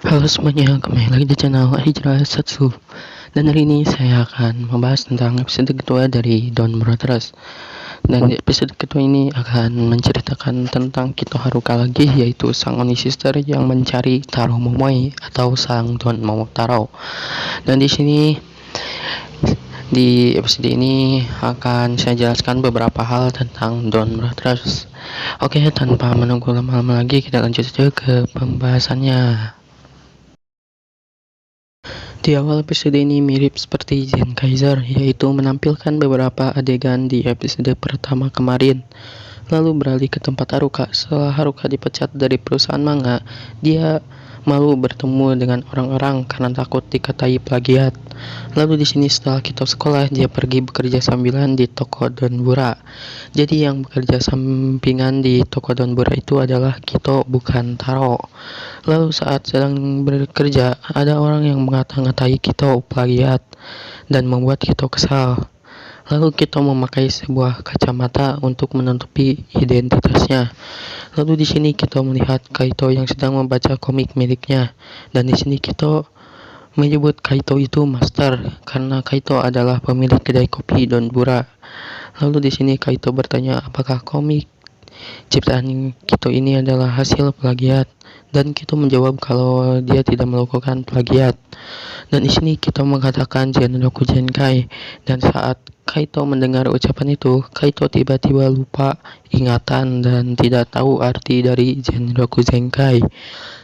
Halo semuanya, kembali lagi di channel Hijrah Satsu. Dan hari ini saya akan membahas tentang episode kedua dari Don Brothers. Dan di episode kedua ini akan menceritakan tentang Kito Haruka lagi, yaitu sang Oni Sister yang mencari Taro Momoe atau sang Don Momotaro. Dan di episode ini akan saya jelaskan beberapa hal tentang Don Brothers. Oke, tanpa menunggu lama-lama lagi, kita lanjut saja ke pembahasannya. Di awal episode ini mirip seperti Zenkaizer, yaitu menampilkan beberapa adegan di episode pertama kemarin. Lalu beralih ke tempat Haruka. Setelah Haruka dipecat dari perusahaan manga, dia malu bertemu dengan orang-orang karena takut dikatai plagiat. Lalu di sini setelah Kito sekolah, dia pergi bekerja sambilan di toko Donbura. Jadi yang bekerja sampingan di toko Donbura itu adalah Kito, bukan Taro. Lalu saat sedang bekerja, ada orang yang mengata-ngatai Kito plagiat dan membuat Kito kesal. Lalu Kito memakai sebuah kacamata untuk menutupi identitasnya. Lalu di sini Kito melihat Kaito yang sedang membaca komik miliknya, dan di sini Kito menyebut Kaito itu master karena Kaito adalah pemilik kedai kopi Donbura. Lalu di sini Kaito bertanya apakah komik ciptaan Kito ini adalah hasil plagiat, dan Kito menjawab kalau dia tidak melakukan plagiat. Dan di sini Kito mengatakan Genroku Zenkai, dan saat Kaito mendengar ucapan itu, Kaito tiba-tiba lupa ingatan dan tidak tahu arti dari Genroku Zenkai.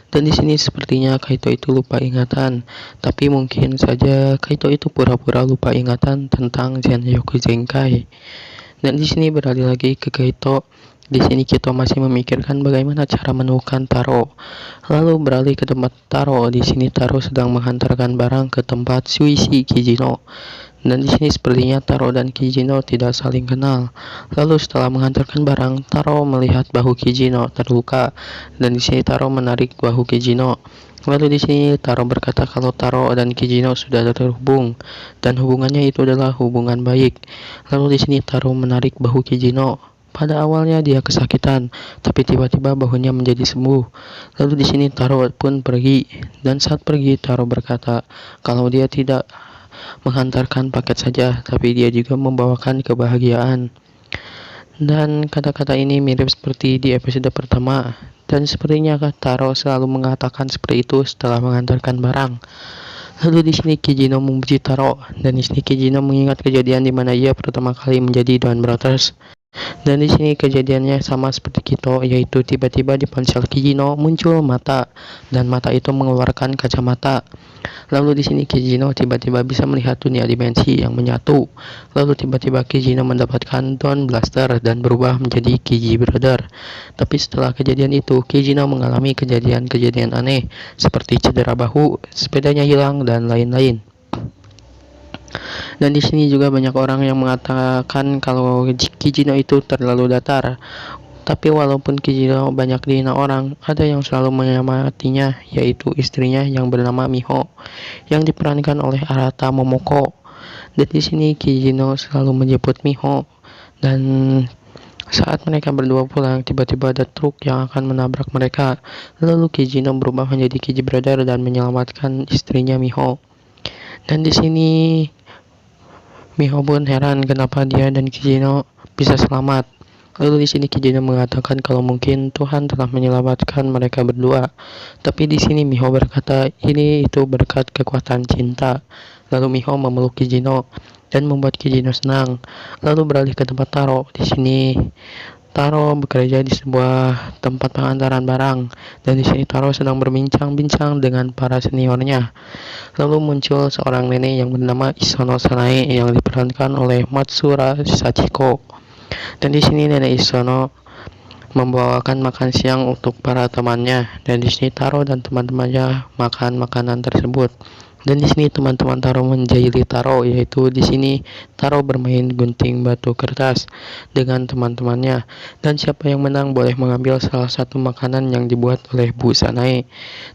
Dan di sini sepertinya Kaito itu lupa ingatan, tapi mungkin saja Kaito itu pura-pura lupa ingatan tentang Genroku Zenkai. Dan di sini beralih lagi ke Kaito. Di sini Kito masih memikirkan bagaimana cara menemukan Taro. Lalu beralih ke tempat Taro. Di sini Taro sedang menghantarkan barang ke tempat Shuichi Kijino. Dan di sini sepertinya Taro dan Kijino tidak saling kenal. Lalu setelah menghantarkan barang, Taro melihat bahu Kijino terluka. Dan di sini Taro menarik bahu Kijino. Lalu di sini Taro berkata kalau Taro dan Kijino sudah terhubung dan hubungannya itu adalah hubungan baik. Lalu di sini Taro menarik bahu Kijino. Pada awalnya dia kesakitan, tapi tiba-tiba bahunya menjadi sembuh. Lalu di sini Taro pun pergi, dan saat pergi Taro berkata kalau dia tidak menghantarkan paket saja, tapi dia juga membawakan kebahagiaan. Dan kata-kata ini mirip seperti di episode pertama, dan sepertinya Taro selalu mengatakan seperti itu setelah mengantarkan barang. Lalu di sini Kijino memuji Taro, dan di sini Kijino mengingat kejadian di mana ia pertama kali menjadi Don Brothers. Dan di sini kejadiannya sama seperti Kito, yaitu tiba-tiba di ponsel Kijino muncul mata, dan mata itu mengeluarkan kacamata. Lalu di sini Kijino tiba-tiba bisa melihat dunia dimensi yang menyatu. Lalu tiba-tiba Kijino mendapatkan Don Blaster dan berubah menjadi Kiji Brother. Tapi setelah kejadian itu, Kijino mengalami kejadian-kejadian aneh seperti cedera bahu, sepedanya hilang, dan lain-lain. Dan di sini juga banyak orang yang mengatakan kalau Kijino itu terlalu datar. Tapi walaupun Kijino banyak dihina orang, ada yang selalu menyemangatinya, yaitu istrinya yang bernama Miho, yang diperankan oleh Arata Momoko. Dan di sini Kijino selalu menyebut Miho. Dan saat mereka berdua pulang, tiba-tiba ada truk yang akan menabrak mereka. Lalu Kijino berubah menjadi Kiji Brother dan menyelamatkan istrinya Miho. Dan di sini Miho pun heran kenapa dia dan Kijino bisa selamat. Lalu di sini Kijino mengatakan kalau mungkin Tuhan telah menyelamatkan mereka berdua. Tapi di sini Miho berkata ini itu berkat kekuatan cinta. Lalu Miho memeluk Kijino dan membuat Kijino senang. Lalu beralih ke tempat Taro. Di sini Taro bekerja di sebuah tempat pengantaran barang, dan di sini Taro sedang berbincang-bincang dengan para seniornya. Lalu muncul seorang nenek yang bernama Isono Sanae yang diperankan oleh Matsura Sachiko. Dan di sini nenek Isono membawakan makan siang untuk para temannya, dan di sini Taro dan teman-temannya makan makanan tersebut. Dan di sini teman-teman Taro menjahili Taro, yaitu di sini Taro bermain gunting batu kertas dengan teman-temannya, dan siapa yang menang boleh mengambil salah satu makanan yang dibuat oleh Bu Sanae.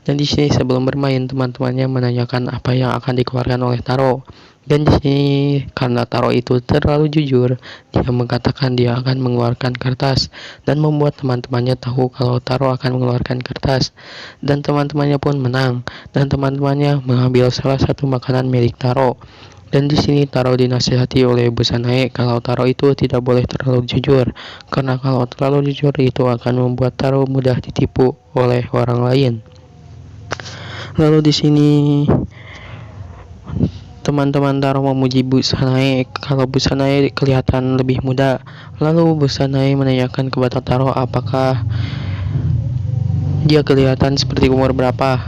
Dan di sini sebelum bermain teman-temannya menanyakan apa yang akan dikeluarkan oleh Taro. Dan di sini karena Taro itu terlalu jujur, dia mengatakan dia akan mengeluarkan kertas dan membuat teman-temannya tahu kalau Taro akan mengeluarkan kertas. Dan teman-temannya pun menang dan teman-temannya mengambil salah satu makanan milik Taro. Dan di sini Taro dinasihati oleh Bu Sanae kalau Taro itu tidak boleh terlalu jujur, karena kalau terlalu jujur itu akan membuat Taro mudah ditipu oleh orang lain. Lalu di sini teman-teman Taro memuji Bu Sanae kalau Bu Sanae kelihatan lebih muda. Lalu Bu Sanae menanyakan kepada Taro apakah dia kelihatan seperti umur berapa.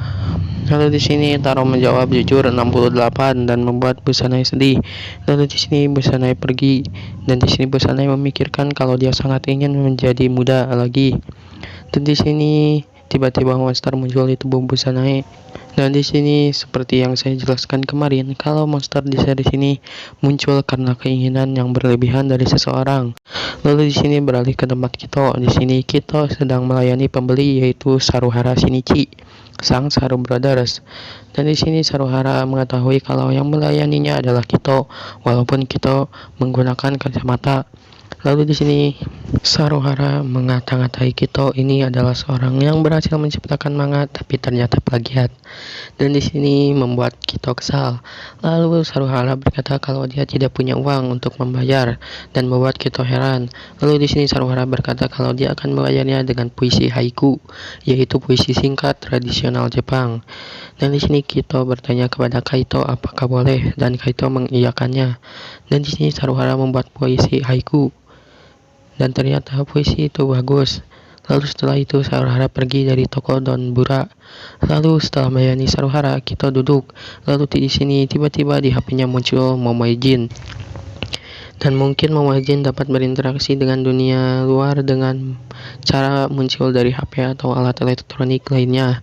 Lalu di sini Taro menjawab jujur 68 dan membuat Bu Sanae sedih. Lalu di sini Bu Sanae pergi dan di sini Bu Sanae memikirkan kalau dia sangat ingin menjadi muda lagi. Dan di sini tiba-tiba monster muncul di tubuh Bu Sanae. Dan di sini seperti yang saya jelaskan kemarin, kalau monster di seri ini muncul karena keinginan yang berlebihan dari seseorang. Lalu di sini beralih ke tempat Kito. Di sini Kito sedang melayani pembeli yaitu Saruhara Shinichi, sang Saru Brothers. Dan di sini Saruhara mengetahui kalau yang melayaninya adalah Kito, walaupun Kito menggunakan kacamata. Lalu di sini Saruhara mengata-ngatai Kito ini adalah seorang yang berhasil menciptakan manga tapi ternyata plagiat. Dan di sini membuat Kito kesal. Lalu Saruhara berkata kalau dia tidak punya uang untuk membayar dan membuat Kito heran. Lalu di sini Saruhara berkata kalau dia akan membayarnya dengan puisi haiku, yaitu puisi singkat tradisional Jepang. Dan di sini Kito bertanya kepada Kaito apakah boleh dan Kaito mengiyakannya. Dan di sini Saruhara membuat puisi haiku. Dan ternyata puisi itu bagus. Lalu setelah itu Saruhara pergi dari toko Donbura. Lalu setelah melayani Saruhara, Kito duduk. Lalu di sini tiba-tiba di HP-nya muncul Momoe-jin. Dan mungkin Momoe-jin dapat berinteraksi dengan dunia luar dengan cara muncul dari HP atau alat elektronik lainnya.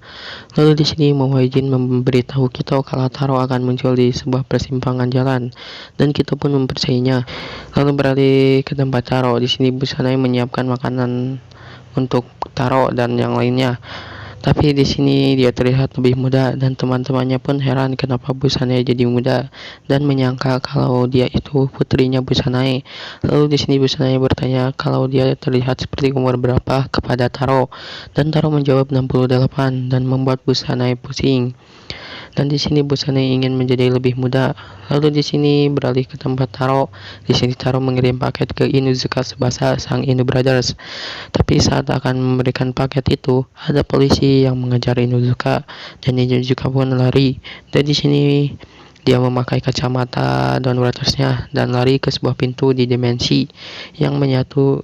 Lalu di sini Momoe-jin memberitahu Kito kalau Taro akan muncul di sebuah persimpangan jalan, dan Kito pun mempercayainya. Lalu beralih ke tempat Taro. Di sini Bu Sanae menyiapkan makanan untuk Taro dan yang lainnya. Tapi di sini dia terlihat lebih muda dan teman-temannya pun heran kenapa Bu Sanae jadi muda dan menyangka kalau dia itu putrinya Bu Sanae. Lalu di sini Bu Sanae bertanya kalau dia terlihat seperti umur berapa kepada Taro dan Taro menjawab 68 dan membuat Bu Sanae pusing. Dan di sini Bu Sanae ingin menjadi lebih muda. Lalu di sini beralih ke tempat Taro. Di sini Taro mengirim paket ke Inuzuka Tsubasa sang Inu Brothers. Tapi saat akan memberikan paket itu, ada polisi yang mengejar Inuzuka dan Inuzuka pun lari. Dan di sini dia memakai kacamata Don Brothers-nya dan lari ke sebuah pintu di dimensi yang menyatu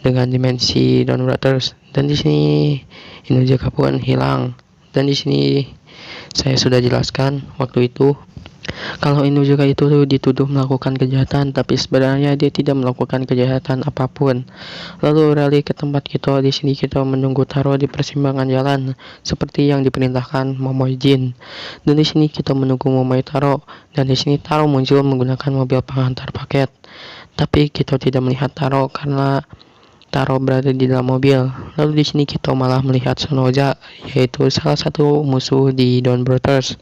dengan dimensi Don Brothers. Dan di sini Inuzuka pun hilang. Dan di sini saya sudah jelaskan waktu itu kalau Inuzuka itu dituduh melakukan kejahatan, tapi sebenarnya dia tidak melakukan kejahatan apapun. Lalu beralih ke tempat Kito. Di sini Kito menunggu Taro di persimpangan jalan seperti yang diperintahkan Momoe-jin. Dan di sini Kito menunggu Momoe Taro. Dan di sini Taro muncul menggunakan mobil penghantar paket. Tapi Kito tidak melihat Taro karena Taro berada di dalam mobil. Lalu di sini Kito malah melihat Sonoja, yaitu salah satu musuh di Don Brothers.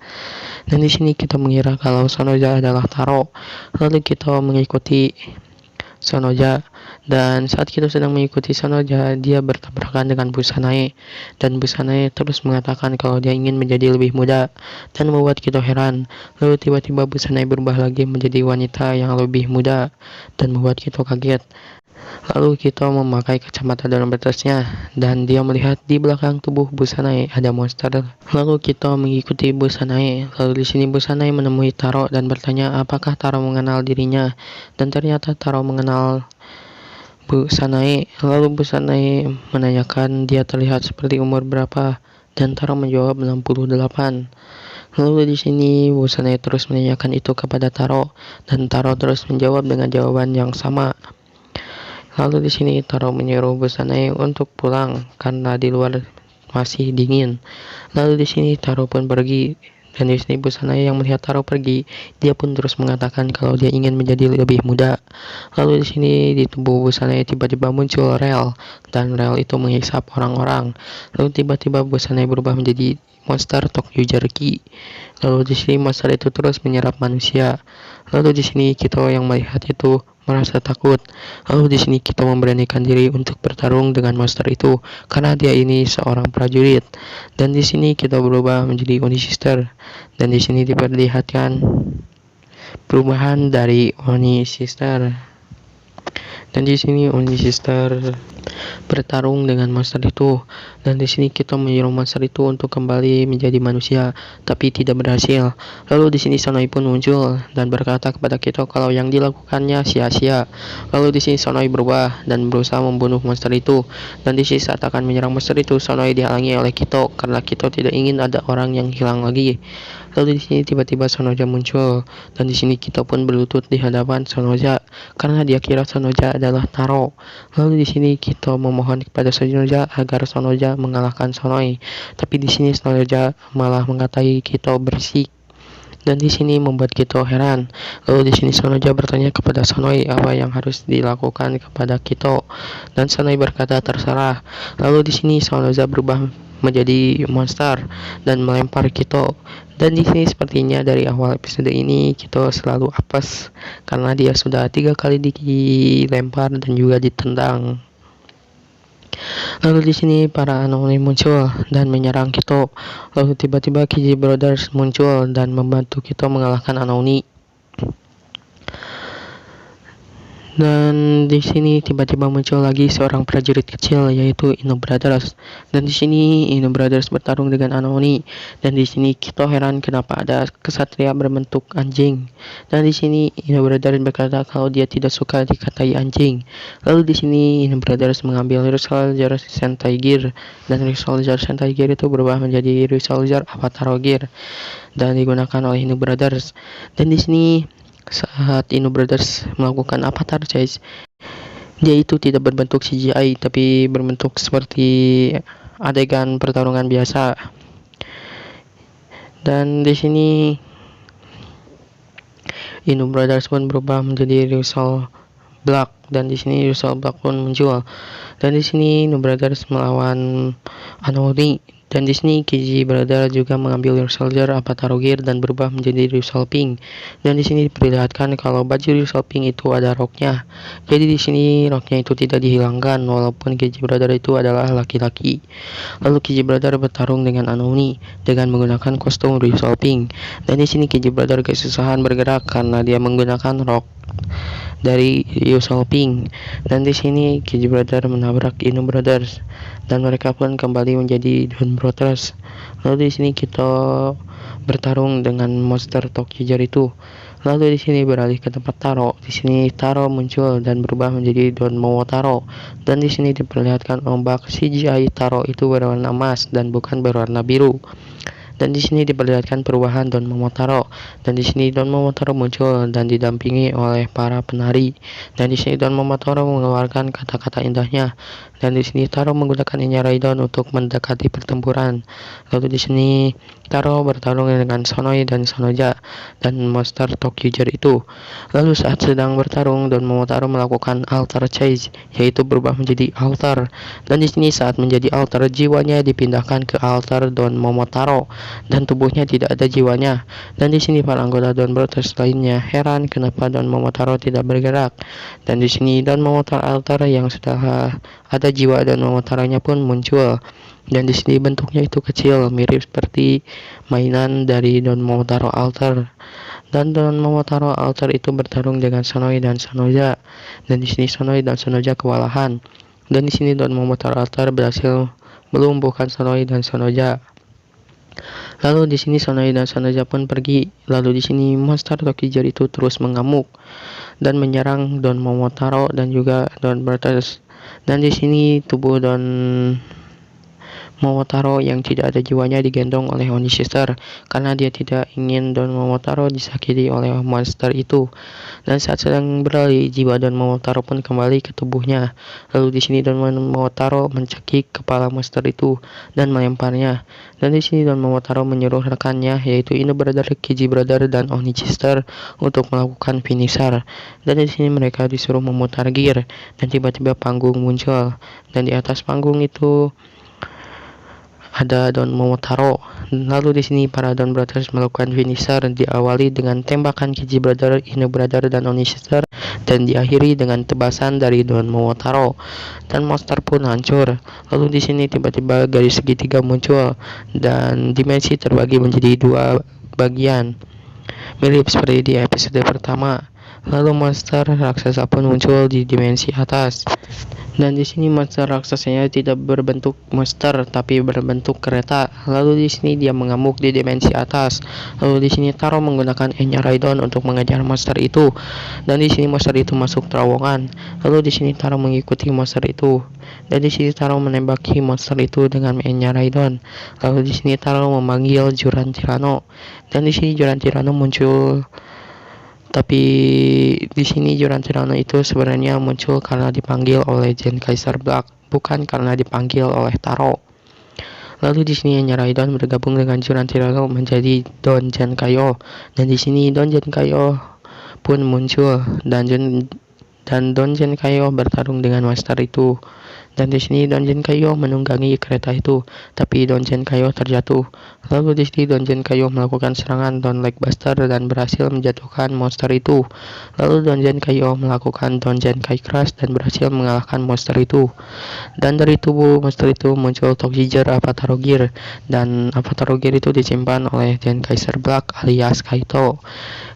Dan di sini Kito mengira kalau Sonoja adalah Taro. Lalu Kito mengikuti Sonoja, dan saat Kito sedang mengikuti Sonoja, dia bertabrakan dengan Bu Sanae. Dan Bu Sanae terus mengatakan kalau dia ingin menjadi lebih muda dan membuat Kito heran. Lalu tiba-tiba Bu Sanae berubah lagi menjadi wanita yang lebih muda dan membuat Kito kaget. Lalu Kito memakai kacamata dalam batasnya dan dia melihat di belakang tubuh Bu Sanae ada monster. Lalu Kito mengikuti Bu Sanae. Lalu di sini Bu Sanae menemui Taro dan bertanya apakah Taro mengenal dirinya. Dan ternyata Taro mengenal Bu Sanae. Lalu Bu Sanae menanyakan dia terlihat seperti umur berapa dan Taro menjawab 68. Lalu di sini Bu Sanae terus menanyakan itu kepada Taro dan Taro terus menjawab dengan jawaban yang sama. Lalu di sini Taro menyuruh Bu Sanae untuk pulang karena di luar masih dingin. Lalu di sini Taro pun pergi Dan di sini Busanaya yang melihat Taro pergi, dia pun terus mengatakan kalau dia ingin menjadi lebih muda. Lalu di sini di tubuh Busanaya tiba-tiba muncul rel, dan rel itu menghisap orang-orang. Lalu tiba-tiba Busanaya berubah menjadi monster Tokyo Jerky. Lalu di sini monster itu terus menyerap manusia. Lalu di sini Kito yang melihat itu merasa takut. Lalu di sini Kito memberanikan diri untuk bertarung dengan monster itu karena dia ini seorang prajurit. Dan di sini Kito berubah menjadi Oni Sister. Dan di sini diperlihatkan perubahan dari Oni Sister. Dan di sini Oni Sister bertarung dengan monster itu, dan di sini kita menyuruh monster itu untuk kembali menjadi manusia, tapi tidak berhasil. Lalu di sini Sonoi pun muncul dan berkata kepada kita kalau yang dilakukannya sia-sia. Lalu di sini Sonoi berubah dan berusaha membunuh monster itu, dan di sini saat akan menyerang monster itu, Sonoi dihalangi oleh Kito karena Kito tidak ingin ada orang yang hilang lagi. Lalu di sini tiba-tiba Sonoja muncul, dan di sini Kito pun berlutut di hadapan Sonoja karena dia kira Sonoja adalah Taro. Lalu di sini Kito memohon kepada Sonoja agar Sonoja mengalahkan Sonoi, tapi di sini Sonoja malah mengatai Kito bersik. Dan di sini membuat Kito heran. Lalu di sini Sonoja bertanya kepada Sonoi apa yang harus dilakukan kepada Kito, dan Sonoi berkata terserah. Lalu di sini Sonoja berubah menjadi monster dan melempar Kito. Dan di sini sepertinya dari awal episode ini Kito selalu apes karena dia sudah 3 kali dilempar dan juga ditendang. Lalu di sini para Anoni muncul dan menyerang Kito. Lalu tiba-tiba Kiji Brothers muncul dan membantu Kito mengalahkan Anoni. Dan di sini tiba-tiba muncul lagi seorang prajurit kecil yaitu Ino Brothers. Dan di sini Ino Brothers bertarung dengan Anoni. Dan di sini Kito heran kenapa ada kesatria berbentuk anjing. Dan di sini Ino Brothers berkata kalau dia tidak suka dikatai anjing. Lalu di sini Ino Brothers mengambil Ryusoulger Sentai Gear, dan Ryusoulger Sentai Gear itu berubah menjadi Ryusoulger Avatar Gear dan digunakan oleh Ino Brothers. Dan di sini saat Ino Brothers melakukan avatar chase, dia itu tidak berbentuk CGI tapi berbentuk seperti adegan pertarungan biasa. Dan di sini Ino Brothers pun berubah menjadi Ryusoul Black, dan di sini Ryusoul Black pun muncul. Dan di sini Ino Brothers melawan Anori. Dan di sini Kiji Brother juga mengambil Ryusoulger Avatar Gear dan berubah menjadi Ryusoul Pink. Dan di sini diperlihatkan kalau baju Ryusoul Pink itu ada roknya. Jadi di sini roknya itu tidak dihilangkan walaupun Kiji Brother itu adalah laki-laki. Lalu Kiji Brother bertarung dengan Anoni dengan menggunakan kostum Ryusoul Pink. Dan di sini Kiji Brother kesusahan bergerak karena dia menggunakan rok dari Ryusoul Pink. Dan di sini Kiji Brother menabrak Ino Brothers dan mereka pun kembali menjadi Don Brothers. Lalu di sini kita bertarung dengan monster Tokyo Jar itu. Lalu di sini beralih ke tempat Taro. Di sini Taro muncul dan berubah menjadi Don Momotaro. Dan di sini diperlihatkan ombak CGI Taro itu berwarna emas dan bukan berwarna biru. Dan di sini diperlihatkan perubahan Don Momotaro. Dan di sini Don Momotaro muncul dan didampingi oleh para penari. Dan di sini Don Momotaro mengeluarkan kata-kata indahnya. Dan di sini Taro menggunakan Inya Raidon untuk mendekati pertempuran. Lalu di sini Taro bertarung dengan Sonoi dan Sonoja dan monster Tokyo Jar itu. Lalu saat sedang bertarung, Don Momotaro melakukan alter chase, yaitu berubah menjadi alter. Dan di sini saat menjadi alter, jiwanya dipindahkan ke alter Don Momotaro dan tubuhnya tidak ada jiwanya. Dan di sini para anggota Don Brothers lainnya heran kenapa Don Momotaro tidak bergerak. Dan di sini Don Momotaro alter yang sudah ada jiwa Don Momotaronya pun muncul. Dan di sini bentuknya itu kecil, mirip seperti mainan dari Don Momotaro alter. Dan Don Momotaro alter itu bertarung dengan Sonoi dan Sonoja. Dan di sini Sonoi dan Sonoja kewalahan. Dan di sini Don Momotaro alter berhasil melumpuhkan Sonoi dan Sonoja. Lalu di sini Sonoi dan Sonoja pun pergi. Lalu di sini monster Tokyo Jar itu terus mengamuk dan menyerang Don Momotaro dan juga Don Brothers. Dan di sini tubuh Don Momotaro yang tidak ada jiwanya digendong oleh Oni Sister karena dia tidak ingin Don Momotaro disakiti oleh monster itu. Dan saat sedang berlari, jiwa Don Momotaro pun kembali ke tubuhnya. Lalu di sini Don Momotaro mencekik kepala monster itu dan melemparnya. Dan di sini Don Momotaro menyuruh rekannya yaitu Ino Brother, Kiji Brother, dan Oni Sister untuk melakukan finisher. Dan di sini mereka disuruh memutar gear dan tiba-tiba panggung muncul. Dan di atas panggung itu ada Don Momotaro. Lalu di sini para Don Brothers melakukan finisher diawali dengan tembakan Kiji Brother, Ino Brother, dan Oni Sister dan diakhiri dengan tebasan dari Don Momotaro. Dan monster pun hancur. Lalu di sini tiba-tiba garis segitiga muncul dan dimensi terbagi menjadi dua bagian, mirip seperti di episode pertama. Lalu monster raksasa pun muncul di dimensi atas. Dan di sini monster raksasanya tidak berbentuk monster tapi berbentuk kereta. Lalu di sini dia mengamuk di dimensi atas. Lalu di sini Taro menggunakan Enya Raidon untuk mengejar monster itu. Dan di sini monster itu masuk terowongan. Lalu di sini Taro mengikuti monster itu. Dan di sini Taro menembaki monster itu dengan Enya Raidon. Lalu di sini Taro memanggil Juran Tirano. Dan di sini Juran Tirano muncul. Tapi di sini Juran Tirano itu sebenarnya muncul karena dipanggil oleh Genkaiser Black, bukan karena dipanggil oleh Taro. Lalu di sini Enya Raidon bergabung dengan Juran Tirano menjadi Don Genkaio. Dan di sini Don Genkaio pun muncul dan Don Genkaio bertarung dengan monster itu. Dan di sini Don Genkaio menunggangi kereta itu, tapi Don Genkaio terjatuh. Lalu di sini Don Genkaio melakukan serangan Don Legbuster dan berhasil menjatuhkan monster itu. Lalu Don Genkaio melakukan Don Genkai Crash dan berhasil mengalahkan monster itu. Dan dari tubuh monster itu muncul Tokiger Avataro Gear, dan Avataro Gear itu disimpan oleh Genkaiser Black alias Kaito.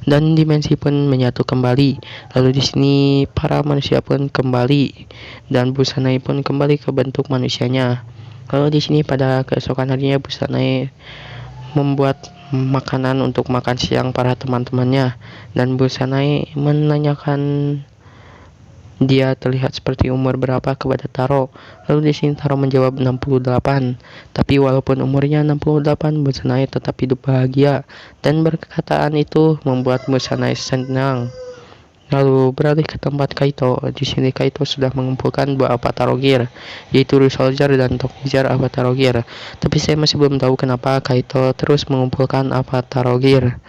Dan dimensi pun menyatu kembali. Lalu di sini para manusia pun kembali dan Busanai pun kembali ke bentuk manusianya. Lalu di sini pada keesokan harinya Busanai membuat makanan untuk makan siang para teman-temannya, dan Busanai menanyakan dia terlihat seperti umur berapa kepada Taro. Lalu di sini Taro menjawab 68. Tapi walaupun umurnya 68, Busanai tetap hidup bahagia, dan perkataan itu membuat Busanai senang. Lalu beralih ke tempat Kaito. Di sini Kaito sudah mengumpulkan dua Avataro Gear, yaitu Soldier dan Tokiger Avataro Gear. Tapi saya masih belum tahu kenapa Kaito terus mengumpulkan Avataro Gear.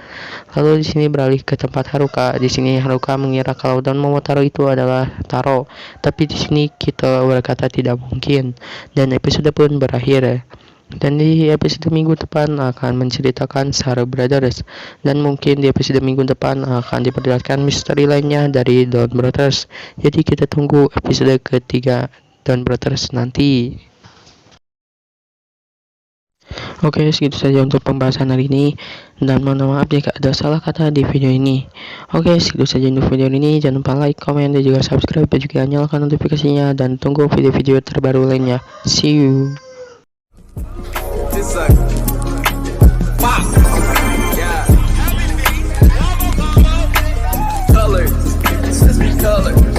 Lalu di sini beralih ke tempat Haruka. Di sini Haruka mengira kalau Don Momotaro itu adalah Taro, tapi di sini kita berkata tidak mungkin, dan episode pun berakhir. Dan di episode minggu depan akan menceritakan Saru Brothers, dan mungkin di episode minggu depan akan diperlihatkan misteri lainnya dari Don Brothers. Jadi kita tunggu episode ketiga Don Brothers nanti. Oke, segitu saja untuk pembahasan hari ini, dan mohon maaf jika ada salah kata di video ini. Oke, segitu saja untuk video ini. Jangan lupa like, comment, dan juga subscribe, dan juga nyalakan notifikasinya, dan tunggu video-video terbaru lainnya. See you. It's like, pop, yeah, colors, colors.